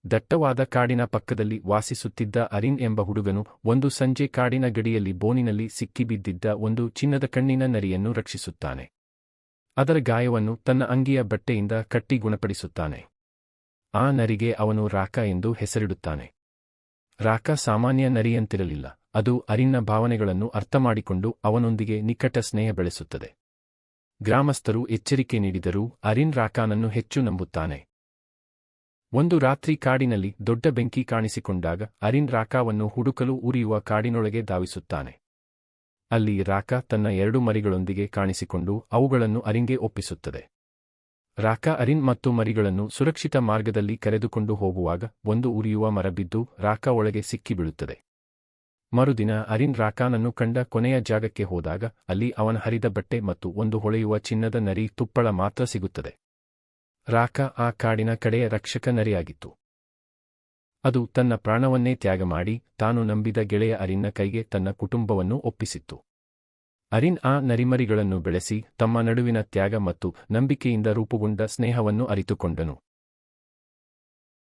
ದಟ್ಟವಾದ ಕಾಡಿನ ಪಕ್ಕದಲ್ಲಿ ವಾಸಿಸುತ್ತಿದ್ದ ಅರಿನ್ ಎಂಬ ಹುಡುಗನು ಒಂದು ಸಂಜೆ ಕಾಡಿನ ಗಡಿಯಲ್ಲಿ ಬೋನಿನಲ್ಲಿ ಸಿಕ್ಕಿಬಿದ್ದಿದ್ದ ಒಂದು ಚಿನ್ನದ ಕಣ್ಣಿನ ನರಿಯನ್ನು ರಕ್ಷಿಸುತ್ತಾನೆ. ಅದರ ಗಾಯವನ್ನು ತನ್ನ ಅಂಗಿಯ ಬಟ್ಟೆಯಿಂದ ಕಟ್ಟಿ ಗುಣಪಡಿಸುತ್ತಾನೆ. ಆ ನರಿಗೆ ಅವನು ರಾಕಾ ಎಂದು ಹೆಸರಿಡುತ್ತಾನೆ. ರಾಕಾ ಸಾಮಾನ್ಯ ನರಿಯಂತಿರಲಿಲ್ಲ. ಅದು ಅರಿನ್ನ ಭಾವನೆಗಳನ್ನು ಅರ್ಥಮಾಡಿಕೊಂಡು ಅವನೊಂದಿಗೆ ನಿಕಟ ಸ್ನೇಹ ಬೆಳೆಸುತ್ತದೆ. ಗ್ರಾಮಸ್ಥರು ಎಚ್ಚರಿಕೆ ನೀಡಿದರೂ ಅರಿನ್ ರಾಕಾನನ್ನು ಹೆಚ್ಚು ನಂಬುತ್ತಾನೆ. ಒಂದು ರಾತ್ರಿ ಕಾಡಿನಲ್ಲಿ ದೊಡ್ಡ ಬೆಂಕಿ ಕಾಣಿಸಿಕೊಂಡಾಗ ಅರಿನ್ ರಾಕಾವನ್ನು ಹುಡುಕಲು ಉರಿಯುವ ಕಾಡಿನೊಳಗೆ ಧಾವಿಸುತ್ತಾನೆ. ಅಲ್ಲಿ ರಾಕಾ ತನ್ನ 2 ಮರಿಗಳೊಂದಿಗೆ ಕಾಣಿಸಿಕೊಂಡು ಅವುಗಳನ್ನು ಅರಿನ್ಗೆ ಒಪ್ಪಿಸುತ್ತದೆ. ರಾಕಾ ಅರಿನ್ ಮತ್ತು ಮರಿಗಳನ್ನು ಸುರಕ್ಷಿತ ಮಾರ್ಗದಲ್ಲಿ ಕರೆದುಕೊಂಡು ಹೋಗುವಾಗ ಒಂದು ಉರಿಯುವ ಮರ ಬಿದ್ದು ರಾಕಾ ಒಳಗೆ ಸಿಕ್ಕಿಬೀಳುತ್ತದೆ. ಮರುದಿನ ಅರಿನ್ ರಾಕಾನನ್ನು ಕಂಡ ಕೊನೆಯ ಜಾಗಕ್ಕೆ ಹೋದಾಗ ಅಲ್ಲಿ ಅವನ ಹರಿದ ಬಟ್ಟೆ ಮತ್ತು ಒಂದು ಹೊಳೆಯುವ ಚಿನ್ನದ ನರಿ ತುಪ್ಪಳ ಮಾತ್ರ ಸಿಗುತ್ತದೆ. ರಾಕಾ ಆ ಕಾಡಿನ ಕಡೆಯ ರಕ್ಷಕ ನರಿಯಾಗಿತ್ತು. ಅದು ತನ್ನ ಪ್ರಾಣವನ್ನೇ ತ್ಯಾಗ ಮಾಡಿ ತಾನು ನಂಬಿದ ಗೆಳೆಯ ಅರಿನ್ನ ಕೈಗೆ ತನ್ನ ಕುಟುಂಬವನ್ನು ಒಪ್ಪಿಸಿತ್ತು. ಅರಿನ್ ಆ ನರಿಮರಿಗಳನ್ನು ಬೆಳೆಸಿ ತಮ್ಮ ನಡುವಿನ ತ್ಯಾಗ ಮತ್ತು ನಂಬಿಕೆಯಿಂದ ರೂಪುಗೊಂಡ ಸ್ನೇಹವನ್ನು ಅರಿತುಕೊಂಡನು.